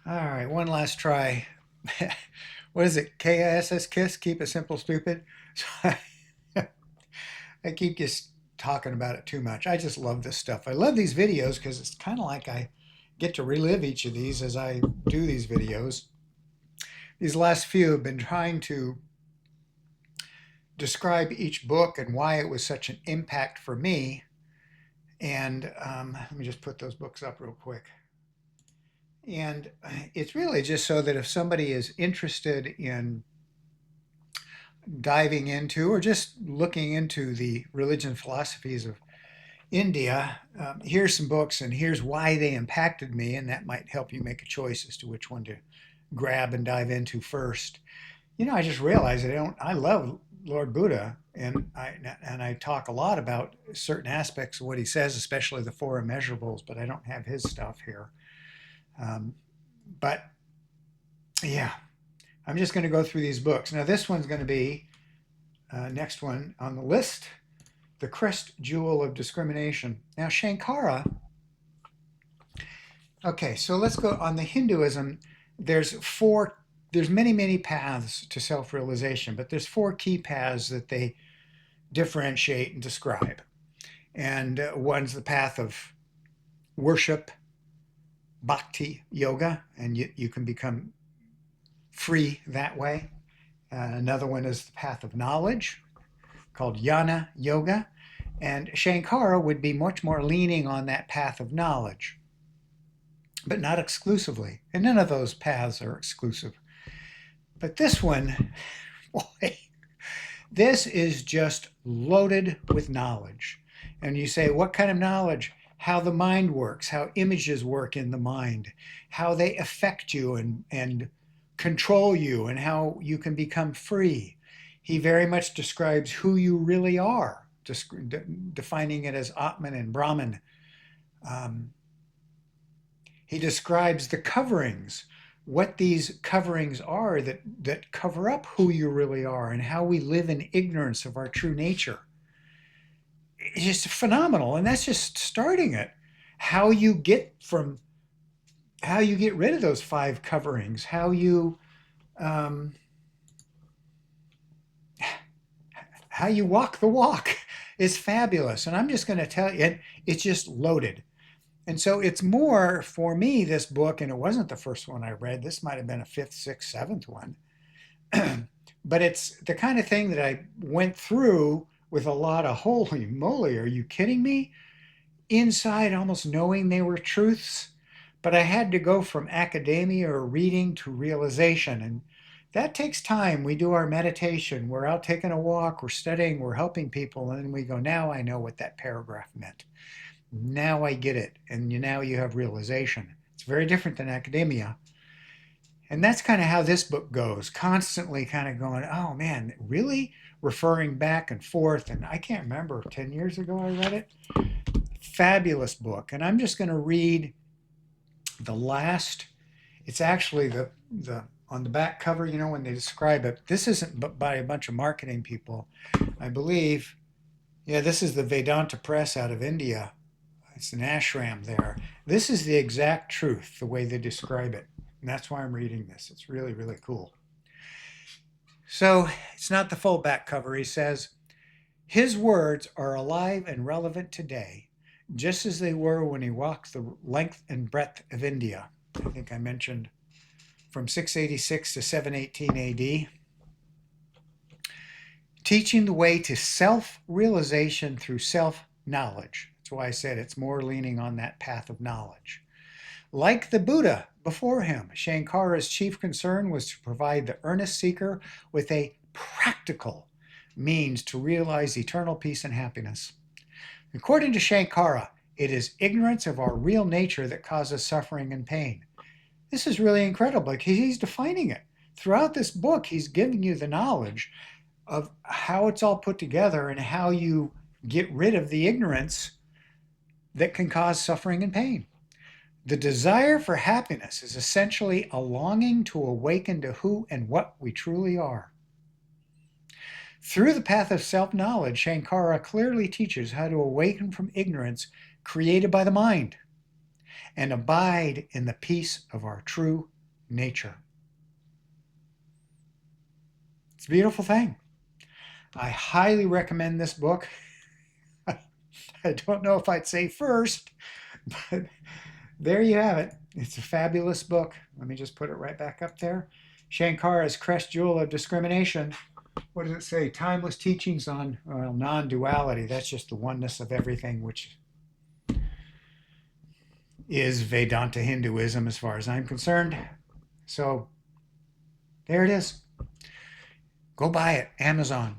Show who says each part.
Speaker 1: All right, one last try. What is it? KISS KISS? Keep it simple, stupid. So I keep just talking about it too much. I just love this stuff. I love these videos because it's kind of like I get to relive each of these as I do these videos. These last few have been trying to describe each book and why it was such an impact for me. And let me just put those books up real quick. And it's really just so that if somebody is interested in diving into or just looking into the religion philosophies of India, here's some books and here's why they impacted me, and that might help you make a choice as to which one to grab and dive into first. I just realized I love Lord Buddha, and I talk a lot about certain aspects of what he says, especially the four immeasurables, but I don't have his stuff here. Um, but yeah, I'm just going to go through these books. Now, this one's going to be next one on the list, The Crest Jewel of Discrimination. Now, Shankara, okay, so let's go on the Hinduism. There's many paths to self-realization, but there's four key paths that they differentiate and describe. And one's the path of worship, bhakti yoga, and you can become free that way. Another one is the path of knowledge, called jnana yoga. And Shankara would be much more leaning on that path of knowledge, but not exclusively. And none of those paths are exclusive. But this one, boy, this is just loaded with knowledge. And you say, what kind of knowledge? How the mind works, how images work in the mind, how they affect you and control you, and how you can become free. He very much describes who you really are, defining it as Atman and Brahman. Um, he describes the coverings, what these coverings are that cover up who you really are and how we live in ignorance of our true nature. It's just phenomenal. And that's just starting it. How you get from how you get rid of those five coverings, um, how you walk the walk is fabulous. And I'm just going to tell you, it's just loaded. And so it's more for me, this book, and it wasn't the first one I read. This might have been a fifth, sixth, seventh one. But it's the kind of thing that I went through with a lot of holy moly, are you kidding me? Inside, almost knowing they were truths. But I had to go from academia or reading to realization. And that takes time. We do our meditation, we're out taking a walk, we're studying, we're helping people. And then we go, now I know what that paragraph meant. Now I get it. And now you have realization. It's very different than academia. And that's kind of how this book goes, constantly kind of going, oh man, really? Referring back and forth. And I can't remember, 10 years ago I read it. Fabulous book. And I'm just going to read the last, it's actually the on the back cover, when they describe it. This isn't by a bunch of marketing people, I believe. Yeah, this is the Vedanta Press out of India. It's an ashram there. This is the exact truth, the way they describe it. And that's why I'm reading this. It's really, really cool. So it's not the full back cover. He says, his words are alive and relevant today, just as they were when he walked the length and breadth of India. I think I mentioned from 686 to 718 AD. Teaching the way to self-realization through self-knowledge. That's why I said it's more leaning on that path of knowledge. Like the Buddha before him, Shankara's chief concern was to provide the earnest seeker with a practical means to realize eternal peace and happiness. According to Shankara, it is ignorance of our real nature that causes suffering and pain. This is really incredible. Like he's defining it. Throughout this book, he's giving you the knowledge of how it's all put together and how you get rid of the ignorance that can cause suffering and pain. The desire for happiness is essentially a longing to awaken to who and what we truly are. Through the path of self-knowledge, Shankara clearly teaches how to awaken from ignorance created by the mind and abide in the peace of our true nature. It's a beautiful thing. I highly recommend this book. I don't know if I'd say first, but there you have it. It's a fabulous book. Let me just put it right back up there. Shankara's Crest Jewel of Discrimination. What does it say? Timeless teachings on, well, non-duality. That's just the oneness of everything, which is Vedanta Hinduism as far as I'm concerned. So there it is. Go buy it. Amazon.